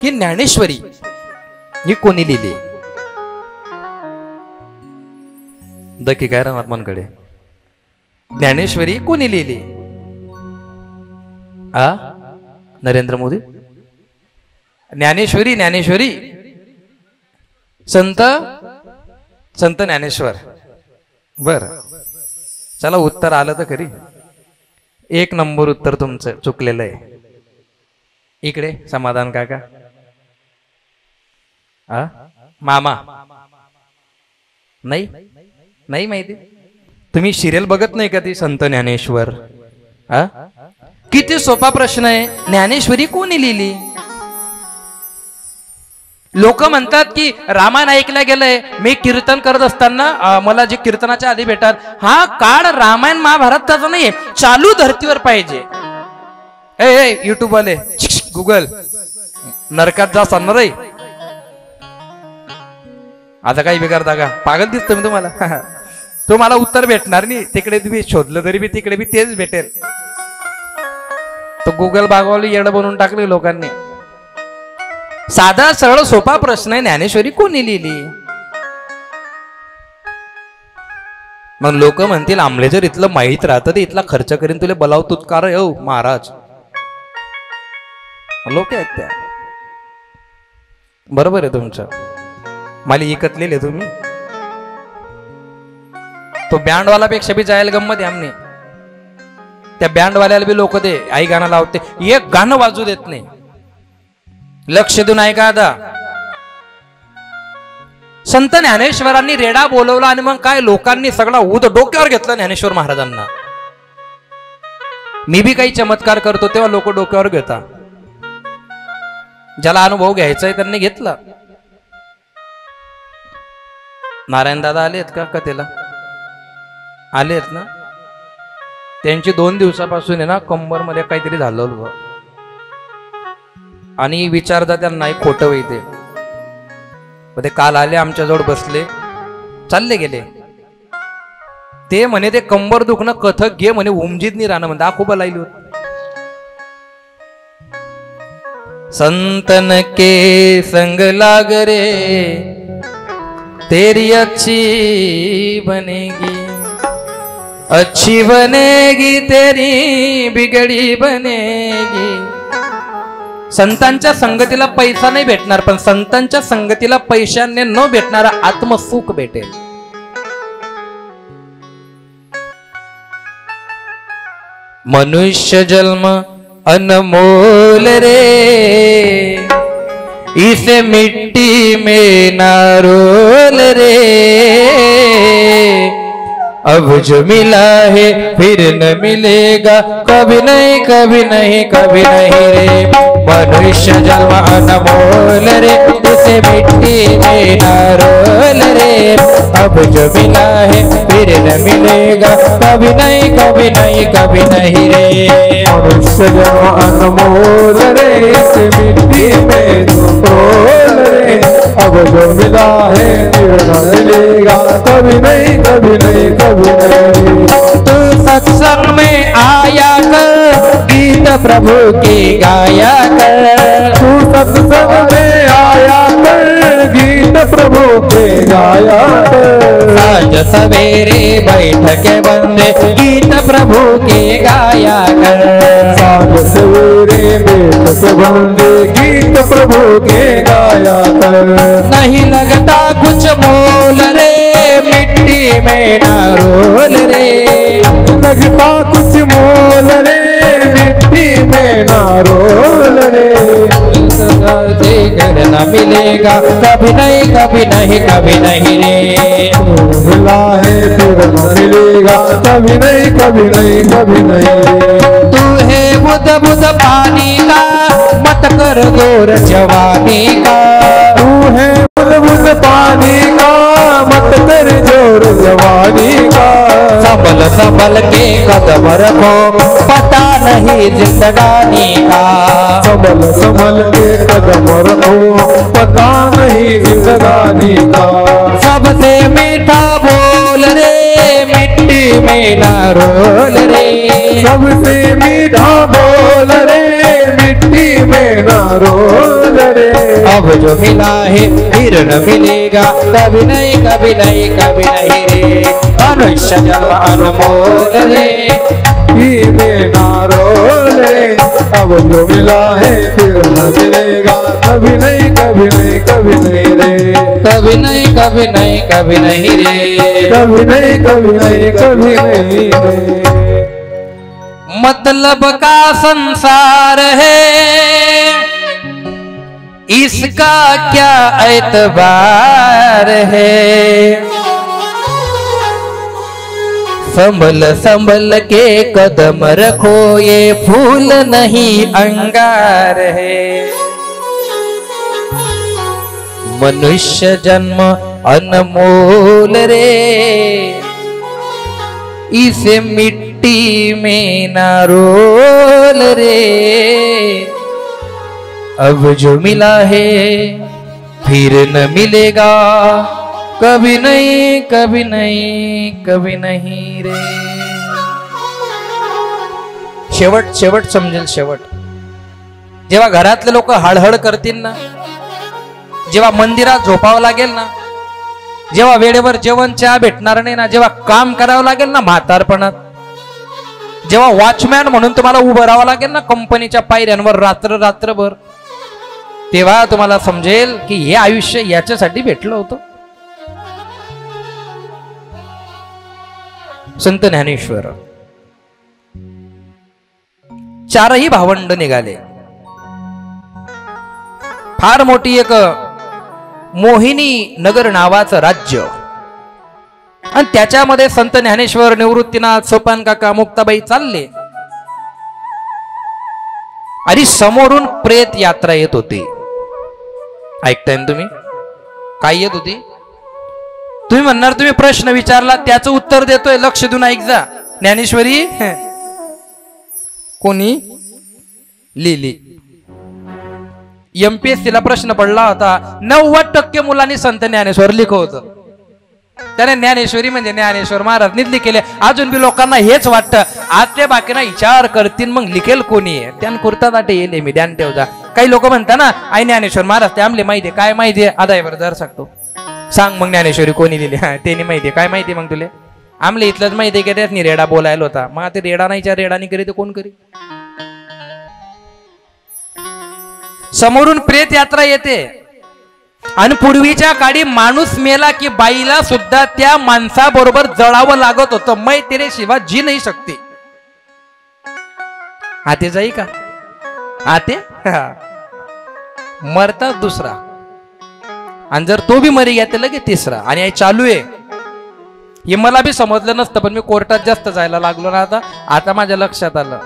की ज्ञानेश्वरी ही कोणी लिहिली? दकी काय महात्मांकडे ज्ञानेश्वरी कोणी लिहिली? नरेंद्र मोदी. ज्ञानेश्वरी ज्ञानेश्वरी संत संत ज्ञानेश्वर. बर चला उत्तर आलं तर खरी. एक नंबर उत्तर तुमचं चुकलेलं आहे. इकडे समाधान काका. मामा नाही नाही माहिती. तुम्ही सिरियल बघत नाही का ती संत ज्ञानेश्वर? किती सोपा प्रश्न आहे. ज्ञानेश्वरी कोणी लिहिली? लोक म्हणतात की रामायण ऐकल्या गेलंय. मी कीर्तन करत असताना मला जे कीर्तनाच्या आधी भेटतात, हा काळ रामायण महाभारताचा नाहीये, चालू धर्तीवर पाहिजे. युट्यूब वाले गुगल नरकात जा सांगणार आहे. आता काही बिगारता का? पागल दिसतो मी तुम्हाला. तुम्हाला उत्तर भेटणार नाही. तिकडे तुम्ही शोधलं तरी बी तिकडे बी तेच भेटेल. तो गुगल बागवाली येडं बनवून टाकले लोकांनी. साधा सरळ सोपा प्रश्न आहे, ज्ञानेश्वरी कोणी लिहिली? मग लोक म्हणतील आमले जर इथलं माहीत राहतं तर इथला खर्च करीन तुला बोलावतो कार हो महाराज. लोक आहेत त्या. बरोबर आहे तुमचं. मला इकतलेले तुम्ही. तो बँडवाला पेक्षा बी जायला गंमत आहे आमने. त्या बँडवाल्याला बी लोक दे आई गाणं लावते, एक गाणं वाजू देत नाही. लक्ष देऊन ऐका आता. संत ज्ञानेश्वरांनी रेडा बोलवला आणि मग काय लोकांनी सगळा ऊद डोक्यावर घेतला ज्ञानेश्वर महाराजांना. मी बी काही चमत्कार करतो तेव्हा लोक डोक्यावर घेतात. ज्याला अनुभव घ्यायचा आहे त्यांनी घेतला. नारायण दादा आलेत का कथेला? आलेत ना. त्यांची 2 दिवसापासून आहे ना कंबर मध्ये काहीतरी झालं आणि विचारता त्यांना एक खोटं वैते. ते काल आले आमच्याजवळ बसले, चालले गेले. ते म्हणे ते कंबर दुखणं कथक घे म्हणे, उमजीत नाही राहणं म्हणते. खूप लाईली होत. संतन के संग लाग रे तेरी अच्छी बनेगी, अच्छी बनेगी तेरी बिगड़ी बनेगी. संतांच्या संगतीला पैसा नाही भेटणार, पण संतांच्या संगतीला पैशाने न भेटणारा आत्मसुख भेटेल. मनुष्य जन्म अनमोल रे, इसे मिट्टी में ना रोल रे. अब जो मिला है फिर न मिलेगा, कभी नहीं कभी नहीं कभी नहीं रे. मनुष्य जन्म अनमोल रे, इसे मिट्टी में ना रोल रे. अब जो मिला है फिर न मिलेगा, कभी नहीं कभी नहीं कभी नहीं रे. मनुष्य जन्म अनमोल रे, इसे मिट्टी में रोल रे. अब जो मिला है फिर न मिलेगा, कभी नहीं कभी नहीं कभी नहीं. तू सत्संग में आया कर, गीत प्रभु की गाया कर. तू सत्संग में आया कर, गीत प्रभु के गाया कर. आज सवेरे बैठ के बंदे गीत प्रभु के गाया कर. आज सवेरे बैठ के बंदे गीत प्रभु के गाया कर. नहीं लगता कुछ मोल रे, मिट्टी में ना रोल रे. लगता कुछ मोल रे, मिट्टी में ना रोल रे. न मिलेगा, कभी नहीं कभी नहीं कभी नहीं रे. मिला है फिर न मिलेगा, कभी नहीं कभी नहीं कभी नहीं. तू है बुध बुध पानी का, मत कर गोर जवानी का. तू है बुध बुध पानी का, मत कर जोर जवानी का. संभल संभल के कदम रखो, पता नहीं जिंदगानी का. संभल संभल के कदम रखो, पता नहीं जिंदगानी का. सबसे मीठा बोल रे, मिट्टी में ना रोल रे. सबसे मीठा बोल रे, मिट्टी में ना रोल रे. अब जो मिला है फिर न मिलेगा कभी नहीं कभी नहीं कभी नहीं रे मनुष्य जन्म अनमोल रे रे अब जो मिला है फिर न मिलेगा कभी नहीं कभी नहीं कभी नहीं रे कभी नहीं कभी नहीं कभी नहीं रे कभी नहीं कभी नहीं कभी नहीं रे। मतलब का संसार है इसका क्या एतबार है संभल संभल के कदम रखो ये फूल नहीं अंगार है मनुष्य जन्म अनमोल रे इसे मिट्टी में ना रोल रे अब जो मिला है फिर न मिलेगा कभी नहीं कभी नहीं कभी नहीं रे शेवट शेवट समजेल शेवट जेव्हा घरातले लोक हळहळ करतील ना जेव्हा मंदिरात झोपावं लागेल ना जेव्हा वेळेवर जेवण चहा भेटणार नाही ना जेव्हा काम करावं लागेल ना म्हातारपणात जेव्हा वॉचमॅन म्हणून तुम्हाला उभं राहावं लागेल ना कंपनीच्या पायऱ्यांवर रात्र रात्रभर तेव्हा तुम्हाला समजेल की हे आयुष्य याच्यासाठी भेटलं होतं संत ज्ञानेश्वर चारही भावंड निघाले फार मोठी एक मोहिनी नगर नावाचं राज्य आणि त्याच्यामध्ये संत ज्ञानेश्वर निवृत्तीनाथ सोपान काका मुक्ताबाई चालले आणि समोरून प्रेत यात्रा येत होती ऐकताय तुम्ही काय येत होती तुम्ही म्हणणार तुम्ही प्रश्न विचारला त्याचं उत्तर देतोय लक्ष देऊन ऐक जा ज्ञानेश्वरी कोणी लिहिली एमपीएससीला प्रश्न पडला होता 90% मुलांनी संत ज्ञानेश्वर लिखवत त्याने ज्ञानेश्वरी म्हणजे ज्ञानेश्वर महाराज लिखले अजून बी लोकांना हेच वाटतं आतल्या बाकीना विचार करतील मग लिखेल कोणी त्यान कुर्ता दाटे येले मी ध्यान ठेवजा काही लोक म्हणता ना आई ज्ञानेश्वर महाराज ते आमले माहिती काय माहिती आदायवर जर सांगतो सांग मग ज्ञानेश्वरी कोणी लिहिली त्यांनी माहिती काय माहिती मग तुले आमले इथलंच माहिती की त्याच रेडा बोलायला होता मग ते रेडा नाहीच्या रेडानी करी तर कोण करी समोरून प्रेत यात्रा येते आणि पूर्वीच्या काळी माणूस मेला की बाईला सुद्धा त्या माणसाबरोबर जळावं लागत होतं मै तेरे शिवा जी नाही शकते आते जाई का आते मरता दुसरा आणि जर तो बी मरी गया तर लगे तिसरा आणि हे चालू आहे हे मला बी समजलं नसतं पण मी कोर्टात जास्त जायला लागलो ना आता माझ्या लक्षात आलं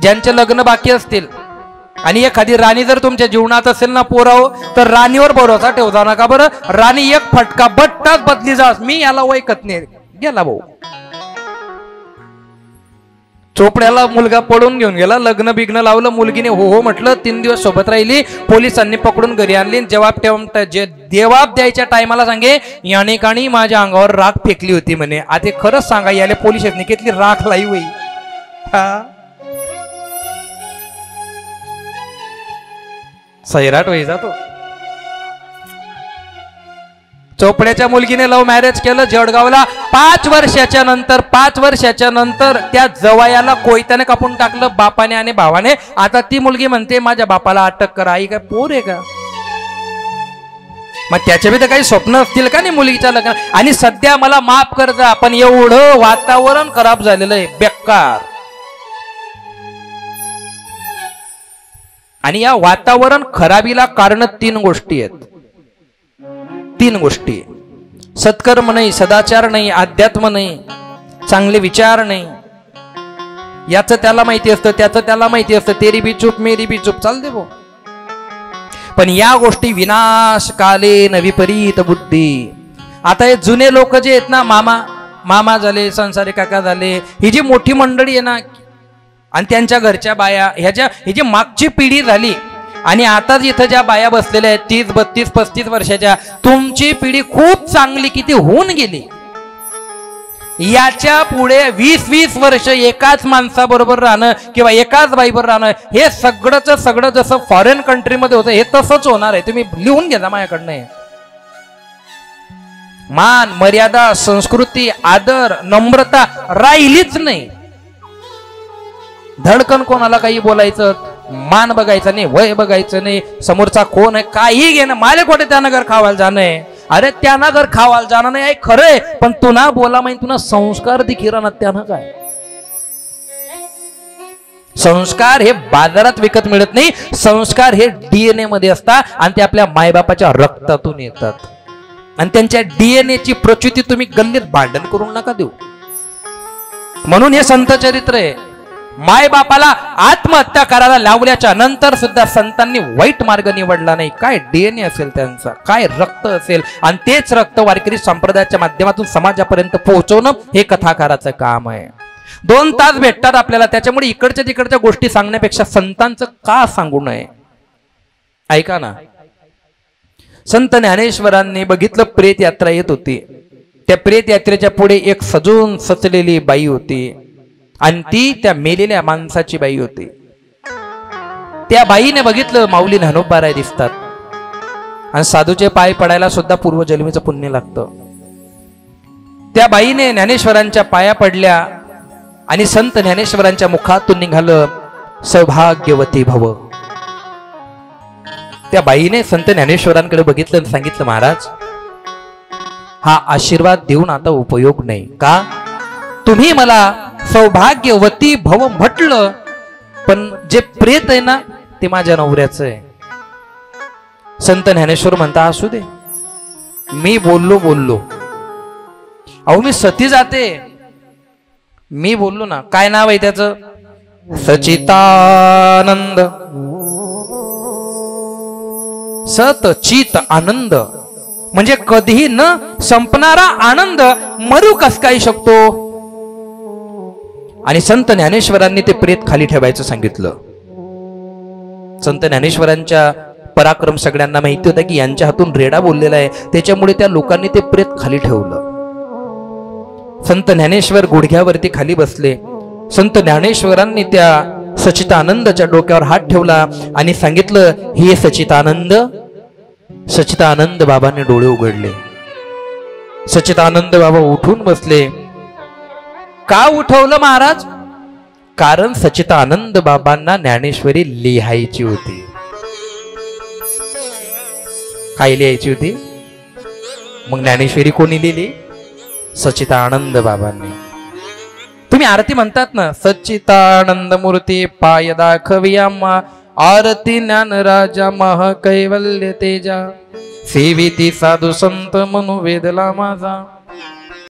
ज्यांचे लग्न बाकी असतील आणि एखादी राणी जर तुमच्या जीवनात असेल ना पोराव तर राणीवर भरोसा ठेवता नका बरं राणी एक फटका बट्टाच बदली जास मी याला वैकत नाही गेला भाऊ चोपड्याला मुलगा पळून घेऊन गेला लग्न बिग्न लावलं मुलगीने हो हो म्हटलं 3 दिवस सोबत राहिली पोलिसांनी पकडून घरी आणली जवाब द्यायच्या टायमाला सांगे याने काणी माझ्या अंगावर राख फेकली होती म्हणे आता खरंच सांगा याला पोलिसांनी किती राख लाई होई सैराट होई जातो चोपड्याच्या मुलगीने लव्ह मॅरेज केलं जळगावला 5 वर्षाच्या नंतर त्या जवायाला कोयत्याने कापून टाकलं बापाने आणि भावाने आता ती मुलगी म्हणते माझ्या बापाला अटक करा आई काय पोर आहे का मग त्याच्या बी तर काही स्वप्न असतील का नाही मुलगीच्या लग्न आणि सध्या मला माफ कर जा पण एवढं वातावरण खराब झालेलं आहे बेकार आणि या वातावरण खराबीला कारण 3 गोष्टी आहेत 3 गोष्टी सत्कर्म नाही सदाचार नाही अध्यात्म नाही चांगले विचार नाही याचं त्याला माहिती असतं त्याचं त्याला माहिती असतं तेरी बी चूप मेरी बी चूप चालते भाऊ पण या गोष्टी विनाश कालेन विपरीत बुद्धी आता हे जुने लोक जे आहेत ना मामा झाले संसारी काका झाले ही जी मोठी मंडळी आहे ना आणि त्यांच्या घरच्या बाया ही जी मागची पिढी झाली आणि आता इथं ज्या बाया बसलेल्या आहेत 30, 32, 35 वर्षाच्या तुमची पिढी खूप चांगली किती होऊन गेली याच्या पुढे 20-20 वर्ष एकाच माणसाबरोबर राहणं किंवा एकाच बाईबरोबर राहणं हे सगळं जसं फॉरेन कंट्रीमध्ये होतं हे तसंच होणार आहे. तुम्ही लिहून घ्या माझ्याकडनं. मान मर्यादा संस्कृती आदर नम्रता राहिलीच नाही. धडकन कोणाला काही बोलायचं, मान बघायचं नाही, वय बघायचं नाही, समोरचा कोण आहे काही घेणं. माले कोठे त्यानं घर खावायला जाणं. अरे त्यानं घर खावायला जाणं नाही खरंय, पण तू ना बोला माहिती तुला संस्कार दिखीरा ना. त्यानं काय संस्कार हे बाजारात विकत मिळत नाही. संस्कार हे डीएनए मध्ये असतात आणि ते आपल्या मायबापाच्या रक्तातून येतात. आणि त्यांच्या डीएनए ची प्रचिती तुम्ही गल्लीत भांडण करून नका देऊ. म्हणून हे संत चरित्र आहे. माय बापाला आत्महत्या करायला लावल्याच्या नंतर सुद्धा संतांनी वाईट मार्ग निवडला नाही. काय डीएनए असेल त्यांचा, काय रक्त असेल, आणि तेच रक्त वारकरी संप्रदायाच्या माध्यमातून समाजापर्यंत पोहोचवणं हे कथाकाराचं काम आहे. 2 तास भेटतात आपल्याला, त्याच्यामुळे इकडच्या तिकडच्या गोष्टी सांगण्यापेक्षा संतांचं का सांगू नये. ऐका ना, संत ज्ञानेश्वरांनी बघितलं प्रेत यात्रा येत होती. त्या प्रेत यात्रेच्या पुढे एक सजून सचलेली बाई होती आणि ती त्या मेलेल्या माणसाची बाई होती. त्या बाईने बघितलं माऊली ज्ञानोबाराय दिसतात आणि साधूचे पाय पडायला सुद्धा पूर्वजन्मीचं पुण्य लागतं. त्या बाईने ज्ञानेश्वरांच्या पाया पडल्या आणि संत ज्ञानेश्वरांच्या मुखातून निघालं सौभाग्यवती भव. त्या बाईने संत ज्ञानेश्वरांकडे बघितलं आणि सांगितलं, महाराज हा आशीर्वाद देऊन आता उपयोग नाही. का? तुम्ही मला सौभाग्यवती भव म्हटलं, पण जे प्रेत आहे ना ते माझ्या नवऱ्याचं आहे. संत ज्ञानेश्वर म्हणता, असू दे, मी बोललो. अहो मी सती जाते, मी बोललो ना. काय नाव आहे त्याचं? सचितानंद. सत चित आनंद म्हणजे कधीही न संपणारा आनंद मरू कस काय शकतो. आणि संत ज्ञानेश्वरांनी ते प्रेत खाली ठेवायचं सांगितलं. संत ज्ञानेश्वरांच्या पराक्रम सगळ्यांना माहिती होता की यांच्या हातून रेडा बोललेला आहे, त्याच्यामुळे त्या लोकांनी ते प्रेत खाली ठेवलं. संत ज्ञानेश्वर गुडघ्यावरती खाली बसले. संत ज्ञानेश्वरांनी त्या सचितानंदच्या डोक्यावर हात ठेवला आणि सांगितलं, हे सचितानंद. सचितानंद बाबांनी डोळे उघडले. सचितानंद बाबा उठून बसले. का उठवलं महाराज? कारण सचितानंद बाबांना ज्ञानेश्वरी लिहायची होती. काय लिहायची होती? मग ज्ञानेश्वरी कोणी लिहिली? सचितानंद बाबांनी. तुम्ही आरती म्हणतात ना, सच्चितानंद मूर्ती पाय दाखवी आम्हा, आरती ज्ञान राजा महा कैवल्य तेजा, सेविती साधू संत मनु वेदला माझा.